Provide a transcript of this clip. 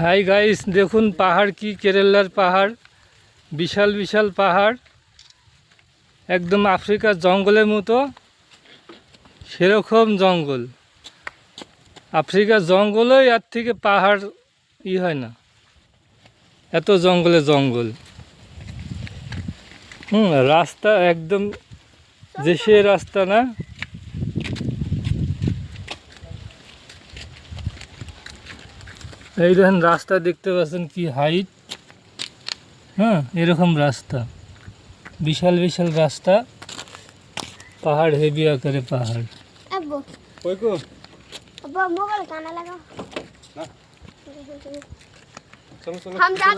Hi guys, দেখুন পাহাড় কি কেরালার পাহাড়, বিশাল বিশাল পাহাড়, একদম আফ্রিকার জঙ্গলের মতো সেরকম জঙ্গল। আফ্রিকার জঙ্গলেও এর থেকে পাহাড় হয় না, এত জঙ্গলে জঙ্গল। রাস্তা একদম দেশের রাস্তা না। এই দেখেন রাস্তা দেখতে পাচ্ছেন কি হাইট। এরকম রাস্তা, বিশাল বিশাল রাস্তা, পাহাড় হেভি আকারে পাহাড়। মোবাইল কানা লাগাও।